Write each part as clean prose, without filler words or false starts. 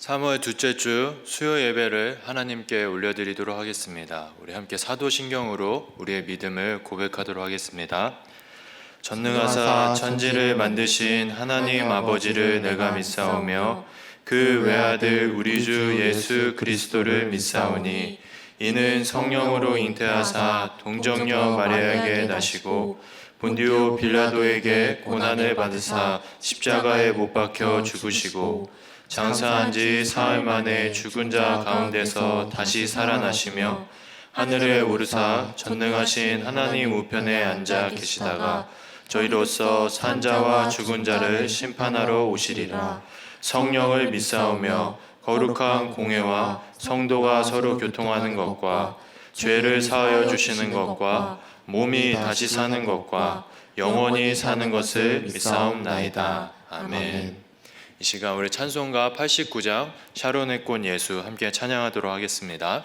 3월 둘째 주 수요 예배를 하나님께 올려드리도록 하겠습니다. 우리 함께 사도신경으로 우리의 믿음을 고백하도록 하겠습니다. 전능하사 천지를 만드신 하나님 아버지를 내가 믿사오며 그 외아들 우리 주 예수 그리스도를 믿사오니 이는 성령으로 잉태하사 동정녀 마리아에게 나시고 본디오 빌라도에게 고난을 받으사 십자가에 못 박혀 죽으시고 장사한 지 사흘 만에 죽은 자 가운데서 다시 살아나시며 하늘에 오르사 전능하신 하나님 우편에 앉아 계시다가 저희로서 산 자와 죽은 자를 심판하러 오시리라. 성령을 믿사오며 거룩한 공회와 성도가 서로 교통하는 것과 죄를 사하여 주시는 것과 몸이 다시 사는 것과 영원히 사는 것을 믿사옵나이다. 아멘. 이 시간 우리 찬송가 89장 샤론의 꽃 예수 함께 찬양하도록 하겠습니다.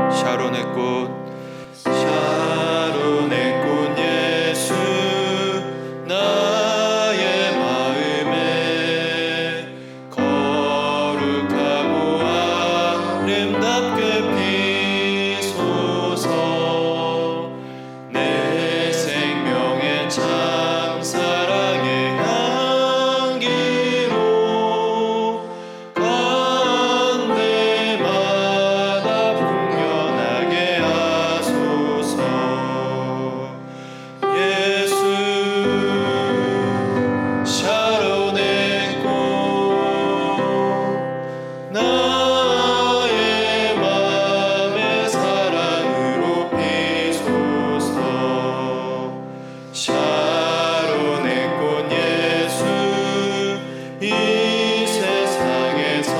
샤론의 꽃 샤론의 꽃 예수 나의 마음에 거룩하고 아름답게 피소서 내 생명의 참 사랑의 향기로 건대마다 풍년하게 하소서. 예수 샤론의 꽃 나의 맘의 사랑으로 피소서. 샤론의 꽃 예수 이 세상에서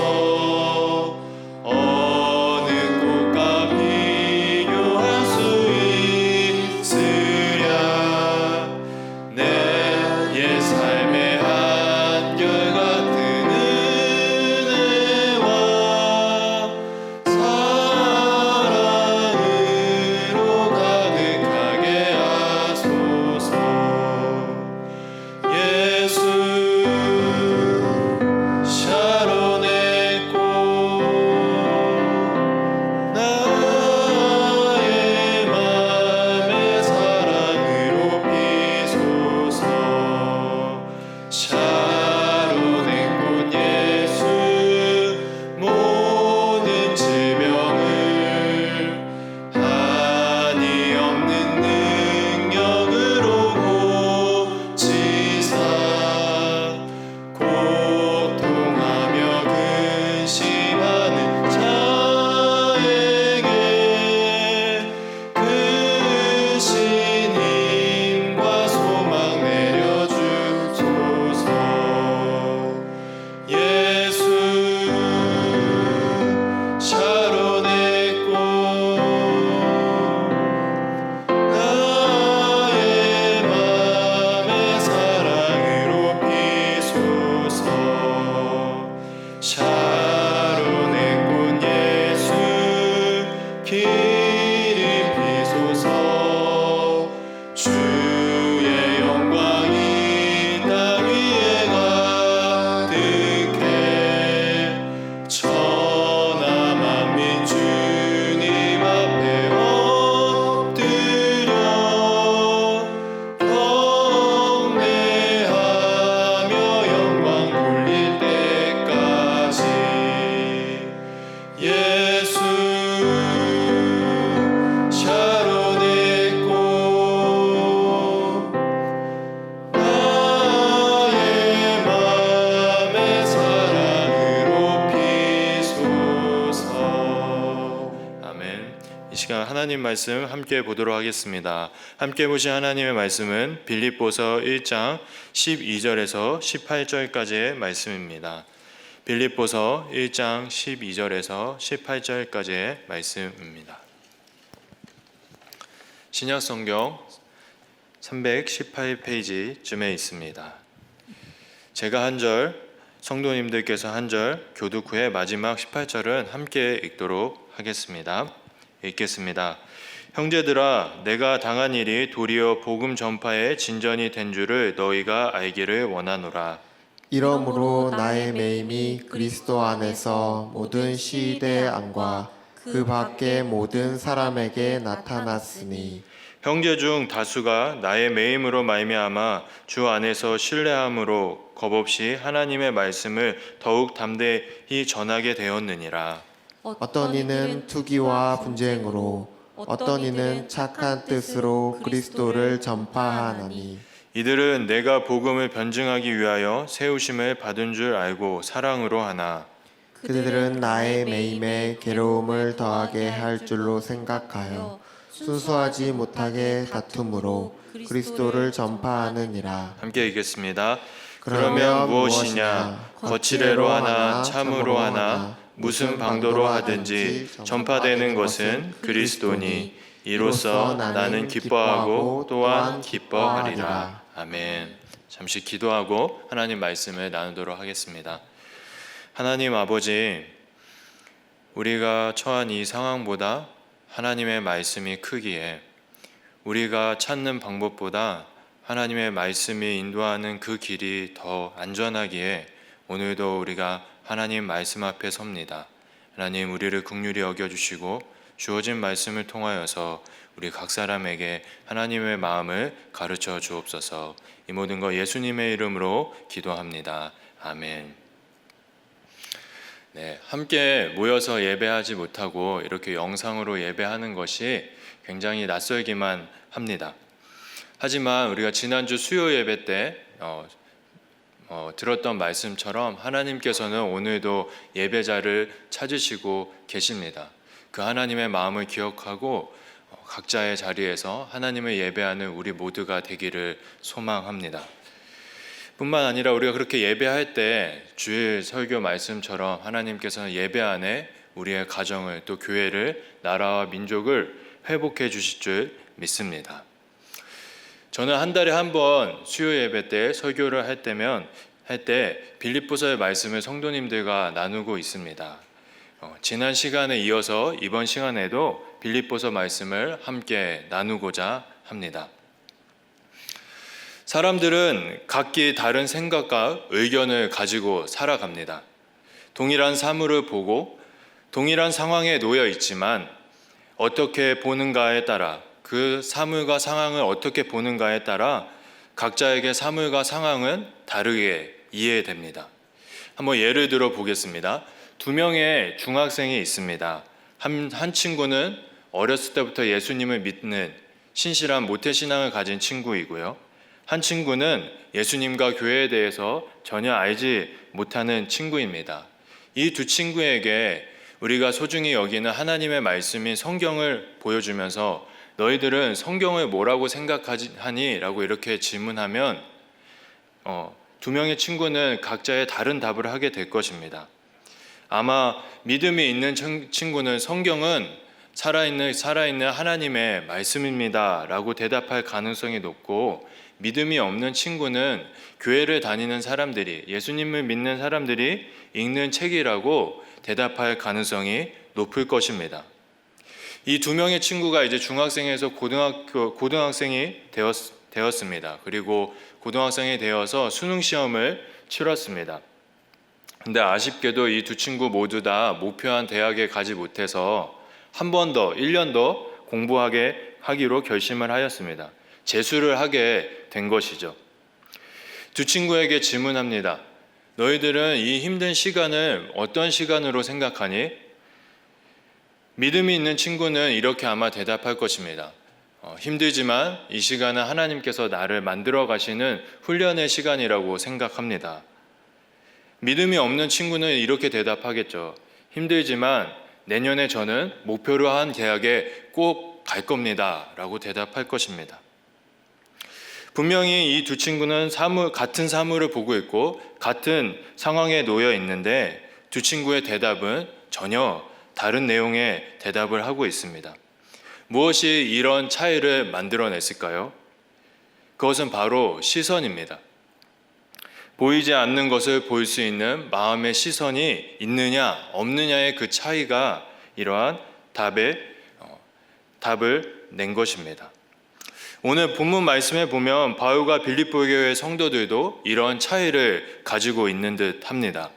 어느 꽃과 비교할 수 있으랴. 내 옛 삶의 한결같은 은혜와 사랑으로 가득하게 하소서. 예수 샤론의 꽃 나의 맘의 사랑으로 피소서. 샤론의 꽃 예수 모든 질병을 한이 없는 능력으로 고치사 고통하며 근심하는 자에게 크신 힘과 소망 내려주소서. 예수 샤론의 꽃 나의 맘의 사랑으로 피소서. 샤론의 꽃 예수 길이 피소서. 주의 영광이 땅 위에 가득해 천하 만민 주님 앞에 엎드려 경배하며 영광 돌릴 때까지. 예수 샤론의 꽃 나의 맘의 사랑으로 피소서. 아멘. 이 시간 하나님 말씀 함께 보도록 하겠습니다. 함께 보신 하나님의 말씀은 빌립보서 1장 12절에서 18절까지의 말씀입니다. 빌립보서 1장 12절에서 18절까지의 말씀입니다. 신약성경 318페이지쯤에 있습니다. 제가 한 절, 성도님들께서 한 절, 교독 후에 마지막 18절은 함께 읽도록 하겠습니다. 읽겠습니다. 형제들아, 내가 당한 일이 도리어 복음 전파의 진전이 된 줄을 너희가 알기를 원하노라. 이러므로 나의 매임이 그리스도 안에서 모든 시대 안과 그 밖의 모든 사람에게 나타났으니 형제 중 다수가 나의 매임으로 말미암아 주 안에서 신뢰함으로 겁없이 하나님의 말씀을 더욱 담대히 전하게 되었느니라. 어떤 이는 투기와 분쟁으로 어떤 이는 착한 뜻으로 그리스도를 전파하나니 이들은 내가 복음을 변증하기 위하여 세우심을 받은 줄 알고 사랑으로 하나. 그들은 나의 매임에 괴로움을 더하게 할 줄로 생각하여 순수하지 못하게 다툼으로 그리스도를 전파하느니라. 함께 읽겠습니다. 그러면 무엇이냐? 거칠애로 하나 참으로 하나 무슨 방도로 하든지 전파되는 것은 그리스도니 이로써 나는 기뻐하고 또한 기뻐하리라. 아멘. 잠시 기도하고 하나님 말씀을 나누도록 하겠습니다. 하나님 아버지, 우리가 처한 이 상황보다 하나님의 말씀이 크기에 우리가 찾는 방법보다 하나님의 말씀이 인도하는 그 길이 더 안전하기에 오늘도 우리가 하나님 말씀 앞에 섭니다. 하나님, 우리를 긍휼히 여겨주시고 주어진 말씀을 통하여서 우리 각 사람에게 하나님의 마음을 가르쳐 주옵소서. 이 모든 것 예수님의 이름으로 기도합니다. 아멘. 네, 함께 모여서 예배하지 못하고 이렇게 영상으로 예배하는 것이 굉장히 낯설기만 합니다. 하지만 우리가 지난주 수요 예배 때 들었던 말씀처럼 하나님께서는 오늘도 예배자를 찾으시고 계십니다. 그 하나님의 마음을 기억하고 각자의 자리에서 하나님을 예배하는 우리 모두가 되기를 소망합니다. 뿐만 아니라 우리가 그렇게 예배할 때 주일 설교 말씀처럼 하나님께서는 예배 안에 우리의 가정을 또 교회를 나라와 민족을 회복해 주실 줄 믿습니다. 저는 한 달에 한 번 수요 예배 때 설교를 할 때 빌립보서의 말씀을 성도님들과 나누고 있습니다. 지난 시간에 이어서 이번 시간에도 빌립보서 말씀을 함께 나누고자 합니다. 사람들은 각기 다른 생각과 의견을 가지고 살아갑니다. 동일한 사물을 보고 동일한 상황에 놓여 있지만 어떻게 보는가에 따라 그 사물과 상황을 어떻게 보는가에 따라 각자에게 사물과 상황은 다르게 이해됩니다. 한번 예를 들어 보겠습니다. 두 명의 중학생이 있습니다. 한 친구는 어렸을 때부터 예수님을 믿는 신실한 모태신앙을 가진 친구이고요. 한 친구는 예수님과 교회에 대해서 전혀 알지 못하는 친구입니다. 이 두 친구에게 우리가 소중히 여기는 하나님의 말씀인 성경을 보여주면서 너희들은 성경을 뭐라고 생각하니? 라고 이렇게 질문하면 두 명의 친구는 각자의 다른 답을 하게 될 것입니다. 아마 믿음이 있는 친구는 성경은 살아있는 하나님의 말씀입니다 라고 대답할 가능성이 높고, 믿음이 없는 친구는 교회를 다니는 사람들이, 예수님을 믿는 사람들이 읽는 책이라고 대답할 가능성이 높을 것입니다. 이 두 명의 친구가 이제 중학생에서 고등학생이 되었습니다. 그리고 고등학생이 되어서 수능 시험을 치렀습니다. 근데 아쉽게도 이 두 친구 모두 다 목표한 대학에 가지 못해서 한 번 더, 1년 더 공부하기로 결심을 하였습니다. 재수를 하게 된 것이죠. 두 친구에게 질문합니다. 너희들은 이 힘든 시간을 어떤 시간으로 생각하니? 믿음이 있는 친구는 이렇게 아마 대답할 것입니다. 힘들지만 이 시간은 하나님께서 나를 만들어 가시는 훈련의 시간이라고 생각합니다. 믿음이 없는 친구는 이렇게 대답하겠죠. 힘들지만 내년에 저는 목표로 한 대학에 꼭 갈 겁니다 라고 대답할 것입니다. 분명히 이 두 친구는 같은 사물을 보고 있고 같은 상황에 놓여 있는데 두 친구의 대답은 전혀 다른 내용의 대답을 하고 있습니다. 무엇이 이런 차이를 만들어냈을까요? 그것은 바로 시선입니다. 보이지 않는 것을 볼 수 있는 마음의 시선이 있느냐 없느냐의 그 차이가 이러한 답을 낸 것입니다. 오늘 본문 말씀에 보면 바울과 빌립보 교회 성도들도 이런 차이를 가지고 있는 듯 합니다.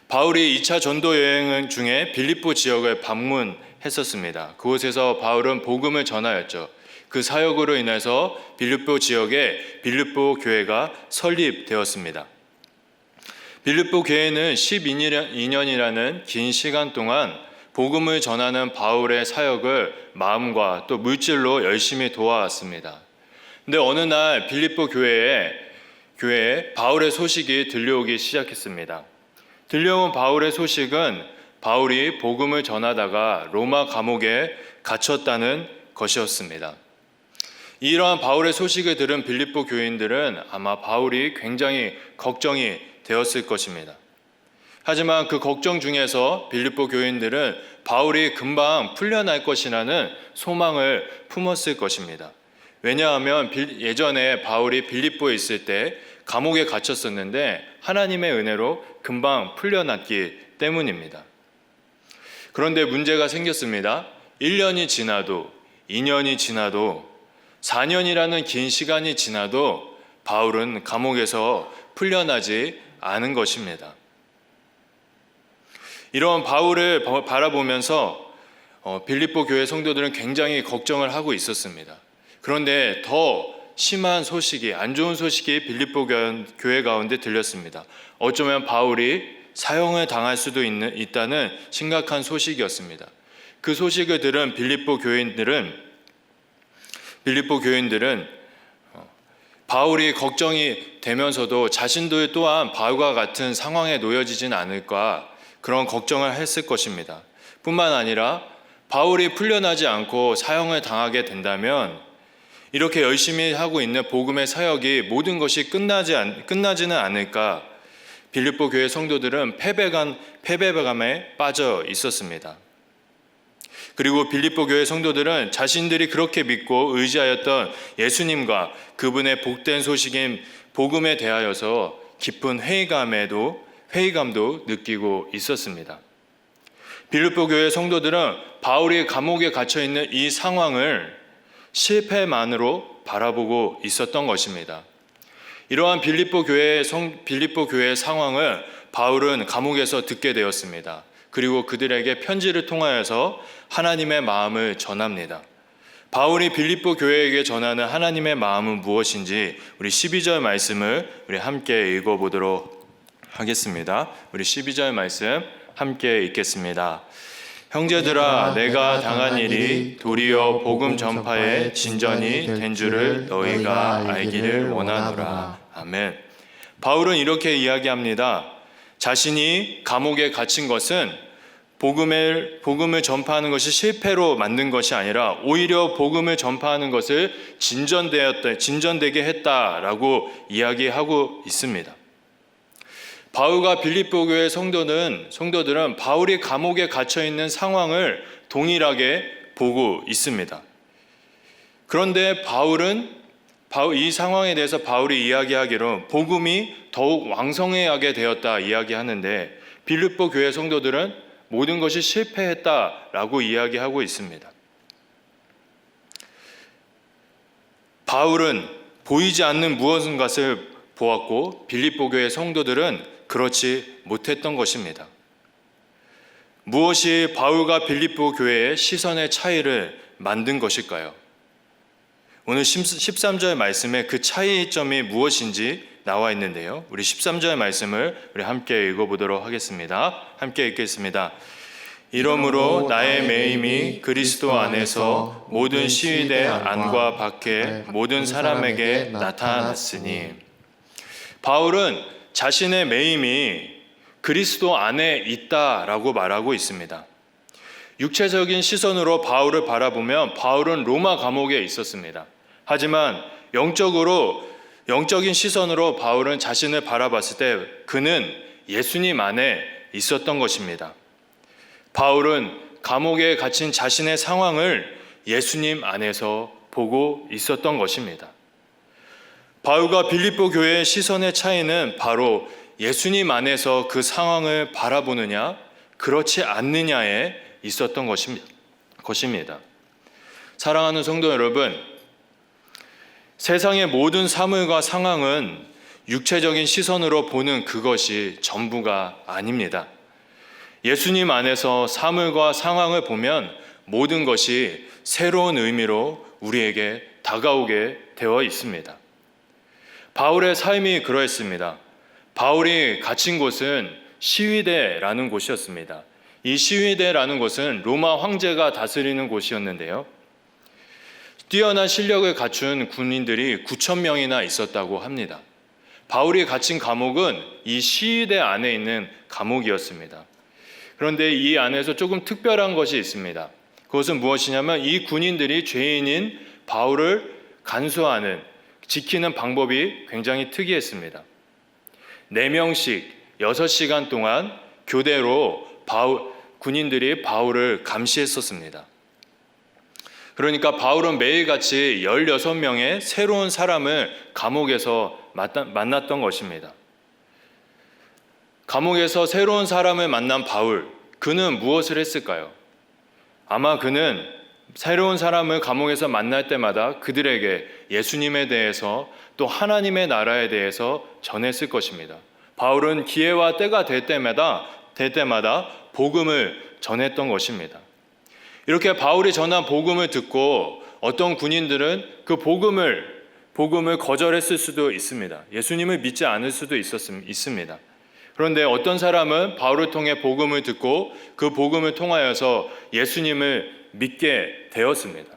바울이 2차 전도 여행 중에 빌립보 지역을 방문했었습니다. 그곳에서 바울은 복음을 전하였죠. 그 사역으로 인해서 빌립보 지역에 빌립보 교회가 설립되었습니다. 빌립보 교회는 12년이라는 긴 시간 동안 복음을 전하는 바울의 사역을 마음과 또 물질로 열심히 도와왔습니다. 근데 어느 날 빌립보 교회에 바울의 소식이 들려오기 시작했습니다. 들려온 바울의 소식은 바울이 복음을 전하다가 로마 감옥에 갇혔다는 것이었습니다. 이러한 바울의 소식을 들은 빌립보 교인들은 아마 바울이 굉장히 걱정이 되었을 것입니다. 하지만 그 걱정 중에서 빌립보 교인들은 바울이 금방 풀려날 것이라는 소망을 품었을 것입니다. 왜냐하면 예전에 바울이 빌립보에 있을 때 감옥에 갇혔었는데 하나님의 은혜로 금방 풀려났기 때문입니다. 그런데 문제가 생겼습니다. 1년이 지나도 2년이 지나도 4년이라는 긴 시간이 지나도 바울은 감옥에서 풀려나지 않은 것입니다. 이런 바울을 바라보면서 빌립보 교회 성도들은 굉장히 걱정을 하고 있었습니다. 그런데 더 심한 소식이, 안 좋은 소식이 빌립보 교회 가운데 들렸습니다. 어쩌면 바울이 사형을 당할 수도 있다는 심각한 소식이었습니다. 그 소식을 들은 빌립보 교인들은 바울이 걱정이 되면서도 자신들 또한 바울과 같은 상황에 놓여지진 않을까 그런 걱정을 했을 것입니다. 뿐만 아니라 바울이 풀려나지 않고 사형을 당하게 된다면 이렇게 열심히 하고 있는 복음의 사역이 모든 것이 끝나지는 않을까 빌립보 교회 성도들은 패배감에 빠져 있었습니다. 그리고 빌립보 교회 성도들은 자신들이 그렇게 믿고 의지하였던 예수님과 그분의 복된 소식인 복음에 대하여서 깊은 회의감도 느끼고 있었습니다. 빌립보 교회 성도들은 바울이 감옥에 갇혀 있는 이 상황을 실패만으로 바라보고 있었던 것입니다. 이러한 빌립보 교회의 상황을 바울은 감옥에서 듣게 되었습니다. 그리고 그들에게 편지를 통하여서 하나님의 마음을 전합니다. 바울이 빌립보 교회에게 전하는 하나님의 마음은 무엇인지 우리 12절 말씀을 우리 함께 읽어보도록 하겠습니다. 우리 12절 말씀 함께 읽겠습니다. 형제들아, 내가 당한 일이 도리어 복음 전파의 진전이 된 줄을 너희가 알기를 원하노라. 아멘. 바울은 이렇게 이야기합니다. 자신이 감옥에 갇힌 것은 복음을 전파하는 것이 실패로 만든 것이 아니라 오히려 복음을 전파하는 것을 진전되게 했다라고 이야기하고 있습니다. 바울과 빌립보 교회 성도들은 바울이 감옥에 갇혀 있는 상황을 동일하게 보고 있습니다. 그런데 이 상황에 대해서 바울이 이야기하기로 복음이 더욱 왕성하게 되었다 이야기하는데 빌립보 교회 성도들은 모든 것이 실패했다라고 이야기하고 있습니다. 바울은 보이지 않는 무엇인가를 보았고 빌립보 교회 성도들은 그렇지 못했던 것입니다. 무엇이 바울과 빌립보 교회의 시선의 차이를 만든 것일까요? 오늘 13절 말씀에 그 차이점이 무엇인지 나와 있는데요. 우리 13절 말씀을 우리 함께 읽어보도록 하겠습니다. 함께 읽겠습니다. 이러므로 나의 매임이 그리스도 안에서 모든 시위대 안과 밖에 모든 사람에게 나타났으니. 바울은 자신의 매임이 그리스도 안에 있다라고 말하고 있습니다. 육체적인 시선으로 바울을 바라보면 바울은 로마 감옥에 있었습니다. 하지만 영적인 시선으로 바울은 자신을 바라봤을 때 그는 예수님 안에 있었던 것입니다. 바울은 감옥에 갇힌 자신의 상황을 예수님 안에서 보고 있었던 것입니다. 바울과 빌립보 교회의 시선의 차이는 바로 예수님 안에서 그 상황을 바라보느냐, 그렇지 않느냐에 있었던 것입니다. 사랑하는 성도 여러분, 세상의 모든 사물과 상황은 육체적인 시선으로 보는 그것이 전부가 아닙니다. 예수님 안에서 사물과 상황을 보면 모든 것이 새로운 의미로 우리에게 다가오게 되어 있습니다. 바울의 삶이 그러했습니다. 바울이 갇힌 곳은 시위대라는 곳이었습니다. 이 시위대라는 곳은 로마 황제가 다스리는 곳이었는데요. 뛰어난 실력을 갖춘 군인들이 9,000명이나 있었다고 합니다. 바울이 갇힌 감옥은 이 시위대 안에 있는 감옥이었습니다. 그런데 이 안에서 조금 특별한 것이 있습니다. 그것은 무엇이냐면 이 군인들이 죄인인 바울을 간수하는, 지키는 방법이 굉장히 특이했습니다. 4명씩 6시간 동안 교대로 군인들이 바울을 감시했었습니다. 그러니까 바울은 매일같이 16명의 새로운 사람을 감옥에서 만났던 것입니다. 감옥에서 새로운 사람을 만난 바울, 그는 무엇을 했을까요? 아마 그는 새로운 사람을 감옥에서 만날 때마다 그들에게 예수님에 대해서 또 하나님의 나라에 대해서 전했을 것입니다. 바울은 기회와 때가 될 때마다 복음을 전했던 것입니다. 이렇게 바울이 전한 복음을 듣고 어떤 군인들은 그 복음을 거절했을 수도 있습니다. 예수님을 믿지 않을 수도 있습니다. 그런데 어떤 사람은 바울을 통해 복음을 듣고 그 복음을 통하여서 예수님을 믿게 되었습니다.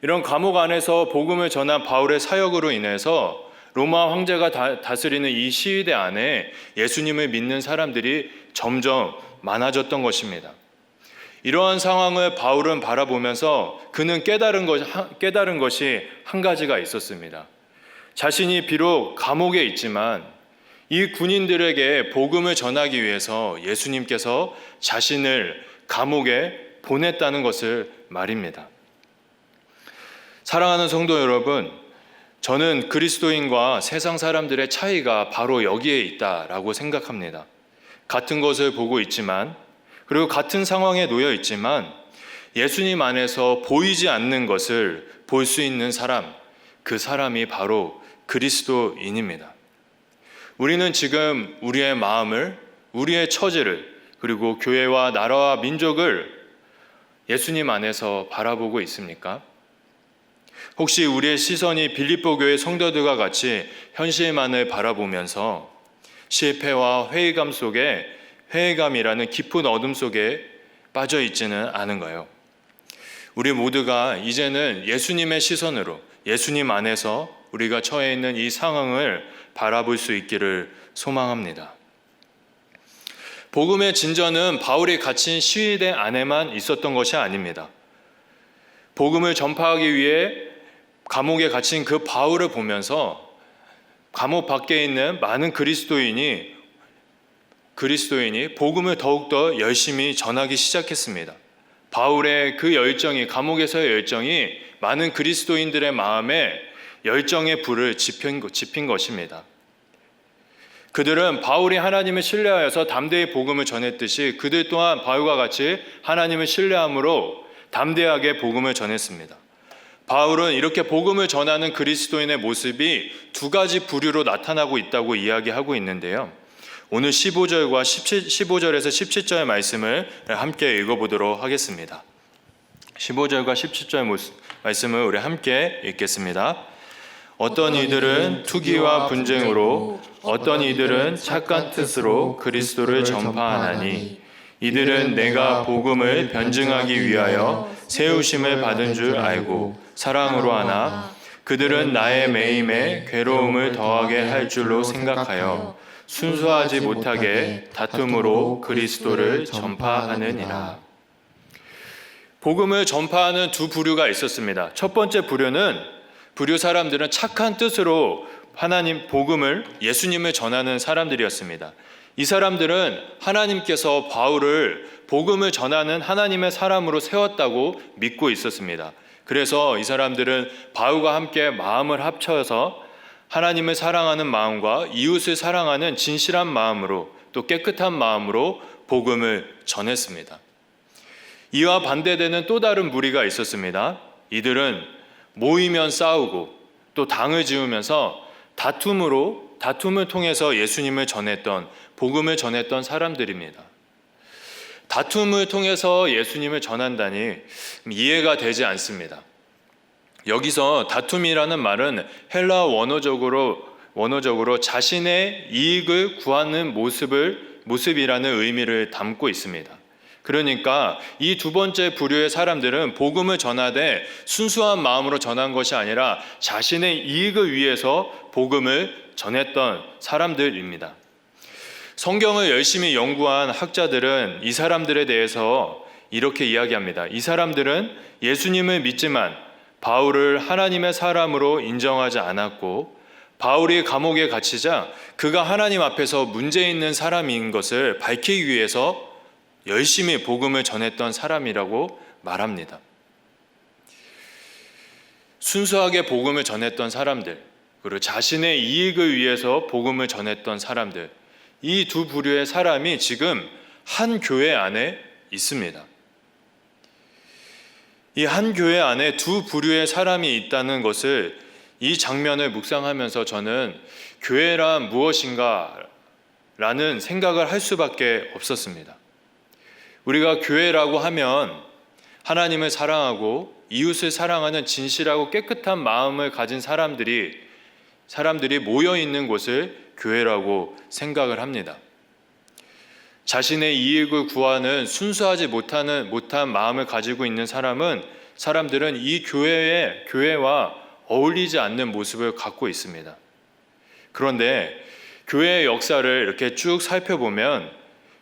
이런 감옥 안에서 복음을 전한 바울의 사역으로 인해서 로마 황제가 다스리는 이 시위대 안에 예수님을 믿는 사람들이 점점 많아졌던 것입니다. 이러한 상황을 바울은 바라보면서 그는 깨달은 것이 한 가지가 있었습니다. 자신이 비록 감옥에 있지만 이 군인들에게 복음을 전하기 위해서 예수님께서 자신을 감옥에 보냈다는 것을 말입니다. 사랑하는 성도 여러분, 저는 그리스도인과 세상 사람들의 차이가 바로 여기에 있다라고 생각합니다. 같은 것을 보고 있지만, 그리고 같은 상황에 놓여 있지만 예수님 안에서 보이지 않는 것을 볼 수 있는 사람, 그 사람이 바로 그리스도인입니다. 우리는 지금 우리의 마음을, 우리의 처지를, 그리고 교회와 나라와 민족을 예수님 안에서 바라보고 있습니까? 혹시 우리의 시선이 빌립보 교회 성도들과 같이 현실만을 바라보면서 실패와 회의감이라는 깊은 어둠 속에 빠져 있지는 않은가요? 우리 모두가 이제는 예수님의 시선으로, 예수님 안에서 우리가 처해 있는 이 상황을 바라볼 수 있기를 소망합니다. 복음의 진전은 바울이 갇힌 시위대 안에만 있었던 것이 아닙니다. 복음을 전파하기 위해 감옥에 갇힌 그 바울을 보면서 감옥 밖에 있는 많은 그리스도인이 복음을 더욱더 열심히 전하기 시작했습니다. 바울의 그 열정이, 감옥에서의 열정이 많은 그리스도인들의 마음에 열정의 불을 지핀 것입니다. 그들은 바울이 하나님을 신뢰하여서 담대히 복음을 전했듯이 그들 또한 바울과 같이 하나님을 신뢰함으로 담대하게 복음을 전했습니다. 바울은 이렇게 복음을 전하는 그리스도인의 모습이 2가지 부류로 나타나고 있다고 이야기하고 있는데요. 오늘 15절에서 17절 말씀을 함께 읽어보도록 하겠습니다. 15절과 17절 말씀을 우리 함께 읽겠습니다. 어떤 이들은 투기와 분쟁으로, 어떤 이들은 착한 뜻으로 그리스도를 전파하나니 이들은 내가 복음을 변증하기 위하여 세우심을 받은 줄 알고 사랑으로 하나 그들은 나의 매임에 괴로움을 더하게 할 줄로 생각하여 순수하지 못하게 다툼으로 그리스도를 전파하느니라. 복음을 전파하는 2 부류가 있었습니다. 첫 번째 부류 사람들은 착한 뜻으로 하나님 복음을, 예수님을 전하는 사람들이었습니다. 이 사람들은 하나님께서 바울을 복음을 전하는 하나님의 사람으로 세웠다고 믿고 있었습니다. 그래서 이 사람들은 바울과 함께 마음을 합쳐서 하나님을 사랑하는 마음과 이웃을 사랑하는 진실한 마음으로, 또 깨끗한 마음으로 복음을 전했습니다. 이와 반대되는 또 다른 무리가 있었습니다. 이들은 모이면 싸우고 또 당을 지으면서 다툼을 통해서 예수님을 전했던, 복음을 전했던 사람들입니다. 다툼을 통해서 예수님을 전한다니 이해가 되지 않습니다. 여기서 다툼이라는 말은 헬라 원어적으로 자신의 이익을 구하는 모습이라는 의미를 담고 있습니다. 그러니까 이 두 번째 부류의 사람들은 복음을 전하되 순수한 마음으로 전한 것이 아니라 자신의 이익을 위해서 복음을 전했던 사람들입니다. 성경을 열심히 연구한 학자들은 이 사람들에 대해서 이렇게 이야기합니다. 이 사람들은 예수님을 믿지만 바울을 하나님의 사람으로 인정하지 않았고, 바울이 감옥에 갇히자 그가 하나님 앞에서 문제 있는 사람인 것을 밝히기 위해서 열심히 복음을 전했던 사람이라고 말합니다. 순수하게 복음을 전했던 사람들, 그리고 자신의 이익을 위해서 복음을 전했던 사람들, 이 두 부류의 사람이 지금 한 교회 안에 있습니다. 이 한 교회 안에 두 부류의 사람이 있다는 것을, 이 장면을 묵상하면서 저는 교회란 무엇인가 라는 생각을 할 수밖에 없었습니다. 우리가 교회라고 하면 하나님을 사랑하고 이웃을 사랑하는 진실하고 깨끗한 마음을 가진 사람들이 모여 있는 곳을 교회라고 생각을 합니다. 자신의 이익을 구하는 순수하지 못한 마음을 가지고 있는 사람들은 이 교회와 어울리지 않는 모습을 갖고 있습니다. 그런데 교회의 역사를 이렇게 쭉 살펴보면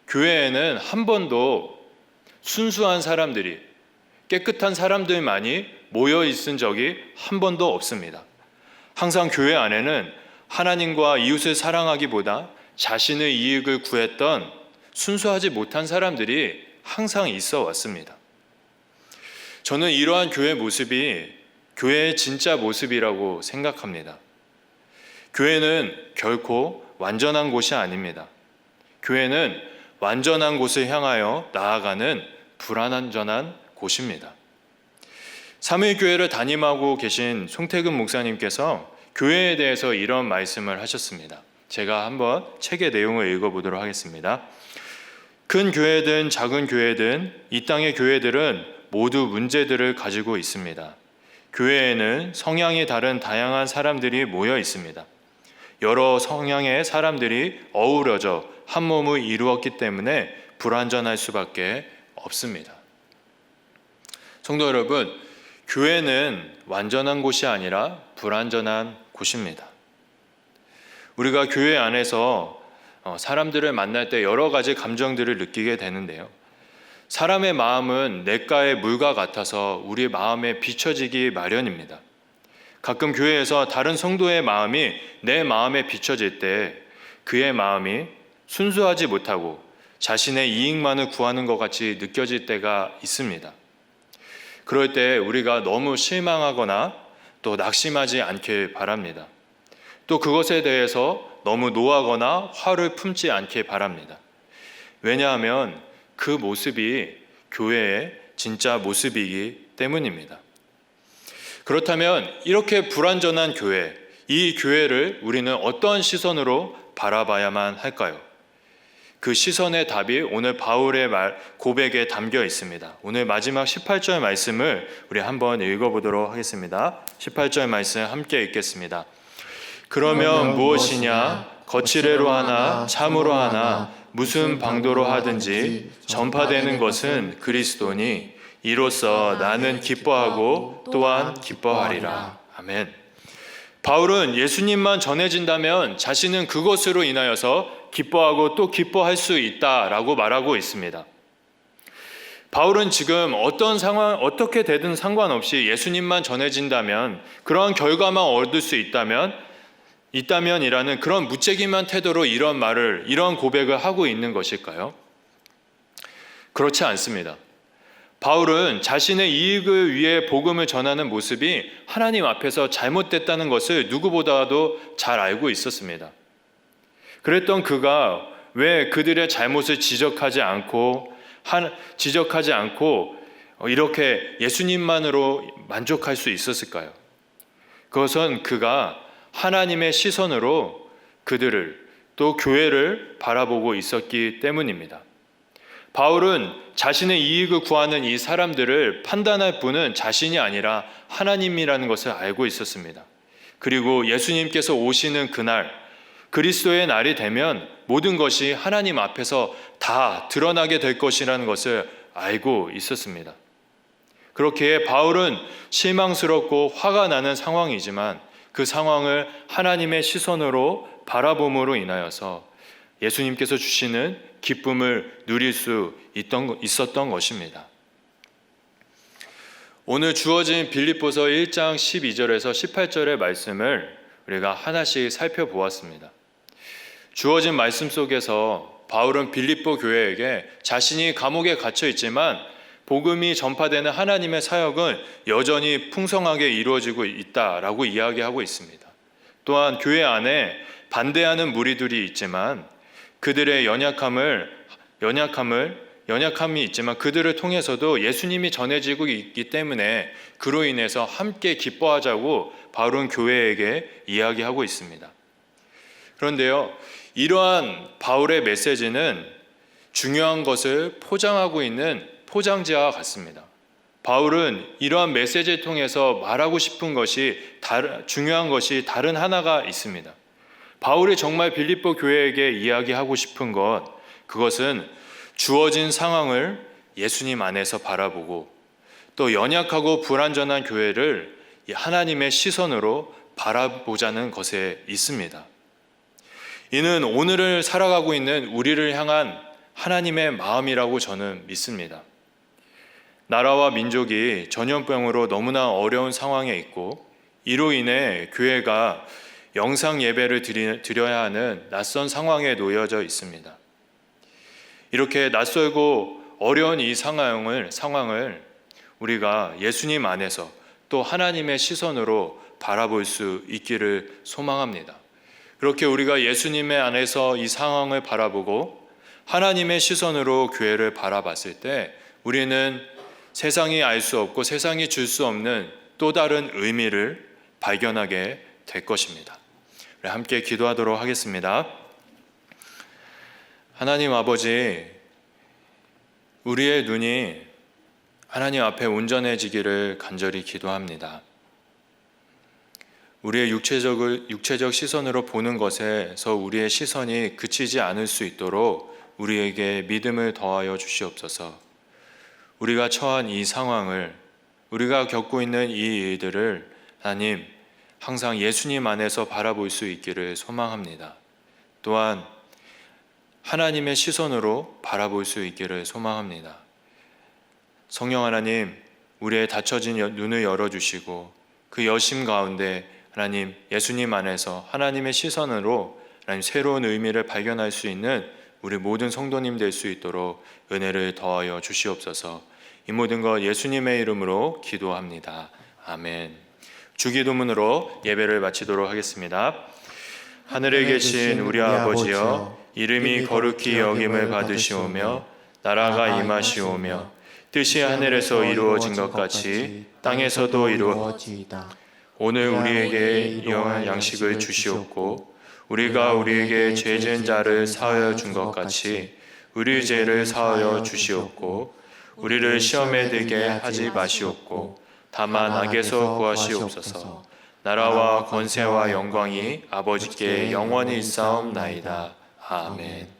교회에는 한 번도 순수한 사람들이, 깨끗한 사람들만이 모여 있은 적이 한 번도 없습니다. 항상 교회 안에는 하나님과 이웃을 사랑하기보다 자신의 이익을 구했던 순수하지 못한 사람들이 항상 있어 왔습니다. 저는 이러한 교회 모습이 교회의 진짜 모습이라고 생각합니다. 교회는 결코 완전한 곳이 아닙니다. 교회는 완전한 곳을 향하여 나아가는 불완전한 곳입니다. 삼일교회를 담임하고 계신 송태근 목사님께서 교회에 대해서 이런 말씀을 하셨습니다. 제가 한번 책의 내용을 읽어보도록 하겠습니다. 큰 교회든 작은 교회든 이 땅의 교회들은 모두 문제들을 가지고 있습니다. 교회에는 성향이 다른 다양한 사람들이 모여 있습니다. 여러 성향의 사람들이 어우러져 한 몸을 이루었기 때문에 불완전할 수밖에 없습니다. 성도 여러분, 교회는 완전한 곳이 아니라 불완전한 곳입니다. 우리가 교회 안에서 사람들을 만날 때 여러 가지 감정들을 느끼게 되는데요. 사람의 마음은 냇가의 물과 같아서 우리 마음에 비춰지기 마련입니다. 가끔 교회에서 다른 성도의 마음이 내 마음에 비춰질 때 그의 마음이 순수하지 못하고 자신의 이익만을 구하는 것 같이 느껴질 때가 있습니다. 그럴 때 우리가 너무 실망하거나 또 낙심하지 않길 바랍니다. 또 그것에 대해서 너무 노하거나 화를 품지 않길 바랍니다. 왜냐하면 그 모습이 교회의 진짜 모습이기 때문입니다. 그렇다면 이렇게 불완전한 교회, 이 교회를 우리는 어떤 시선으로 바라봐야만 할까요? 그 시선의 답이 오늘 바울의 고백에 담겨 있습니다. 오늘 마지막 18절 말씀을 우리 한번 읽어보도록 하겠습니다. 18절 말씀 함께 읽겠습니다. 그러면 무엇이냐? 거칠애로 하나 참으로 하나 무슨 방도로 하든지 전파되는 것은 그리스도니 이로써 나는 기뻐하고 또한 기뻐하리라. 아멘. 바울은 예수님만 전해진다면 자신은 그것으로 인하여서 기뻐하고 또 기뻐할 수 있다라고 말하고 있습니다. 바울은 지금 어떤 상황, 어떻게 되든 상관없이 예수님만 전해진다면, 그러한 결과만 얻을 수 있다면이라는 그런 무책임한 태도로 이런 고백을 하고 있는 것일까요? 그렇지 않습니다. 바울은 자신의 이익을 위해 복음을 전하는 모습이 하나님 앞에서 잘못됐다는 것을 누구보다도 잘 알고 있었습니다. 그랬던 그가 왜 그들의 잘못을 지적하지 않고 이렇게 예수님만으로 만족할 수 있었을까요? 그것은 그가 하나님의 시선으로 그들을 또 교회를 바라보고 있었기 때문입니다. 바울은 자신의 이익을 구하는 이 사람들을 판단할 분은 자신이 아니라 하나님이라는 것을 알고 있었습니다. 그리고 예수님께서 오시는 그날, 그리스도의 날이 되면 모든 것이 하나님 앞에서 다 드러나게 될 것이라는 것을 알고 있었습니다. 그렇기에 바울은 실망스럽고 화가 나는 상황이지만 그 상황을 하나님의 시선으로 바라봄으로 인하여서 예수님께서 주시는 기쁨을 누릴 수 있었던 것입니다. 오늘 주어진 빌립보서 1장 12절에서 18절의 말씀을 우리가 하나씩 살펴보았습니다. 주어진 말씀 속에서 바울은 빌립보 교회에게 자신이 감옥에 갇혀 있지만 복음이 전파되는 하나님의 사역은 여전히 풍성하게 이루어지고 있다라고 이야기하고 있습니다. 또한 교회 안에 반대하는 무리들이 있지만 그들의 연약함이 있지만 그들을 통해서도 예수님이 전해지고 있기 때문에 그로 인해서 함께 기뻐하자고 바울은 교회에게 이야기하고 있습니다. 그런데요, 이러한 바울의 메시지는 중요한 것을 포장하고 있는 포장지와 같습니다. 바울은 이러한 메시지를 통해서 말하고 싶은 중요한 것이 다른 하나가 있습니다. 바울이 정말 빌립보 교회에게 이야기하고 싶은 그것은 주어진 상황을 예수님 안에서 바라보고 또 연약하고 불완전한 교회를 하나님의 시선으로 바라보자는 것에 있습니다. 이는 오늘을 살아가고 있는 우리를 향한 하나님의 마음이라고 저는 믿습니다. 나라와 민족이 전염병으로 너무나 어려운 상황에 있고 이로 인해 교회가 영상 예배를 드려야 하는 낯선 상황에 놓여져 있습니다. 이렇게 낯설고 어려운 이 상황을 우리가 예수님 안에서 또 하나님의 시선으로 바라볼 수 있기를 소망합니다. 그렇게 우리가 예수님의 안에서 이 상황을 바라보고 하나님의 시선으로 교회를 바라봤을 때 우리는 세상이 알 수 없고 세상이 줄 수 없는 또 다른 의미를 발견하게 될 것입니다. 우리 함께 기도하도록 하겠습니다. 하나님 아버지, 우리의 눈이 하나님 앞에 온전해지기를 간절히 기도합니다. 우리의 육체적 시선으로 보는 것에서 우리의 시선이 그치지 않을 수 있도록 우리에게 믿음을 더하여 주시옵소서. 우리가 처한 이 상황을, 우리가 겪고 있는 이 일들을 하나님 항상 예수님 안에서 바라볼 수 있기를 소망합니다. 또한 하나님의 시선으로 바라볼 수 있기를 소망합니다. 성령 하나님, 우리의 닫혀진 눈을 열어주시고 그 여심 가운데 하나님 예수님 안에서 하나님의 시선으로 하나님 새로운 의미를 발견할 수 있는 우리 모든 성도님 될 수 있도록 은혜를 더하여 주시옵소서. 이 모든 것 예수님의 이름으로 기도합니다. 아멘. 주기도문으로 예배를 마치도록 하겠습니다. 하늘에 계신 우리 아버지여, 이름이 거룩히 여김을 받으시오며 나라가 임하시오며 뜻이 하늘에서 이루어진 것 같이 땅에서도 이루어지이다. 오늘 우리에게 영원한 양식을 주시옵고 우리가 우리에게 죄 지은 자를 사하여 준 것 같이 우리 죄를 사하여 주시옵고 우리를 시험에 들게 하지 마시옵고 다만 악에서 구하시옵소서. 나라와 권세와 영광이 아버지께 영원히 있사옵나이다. 아멘.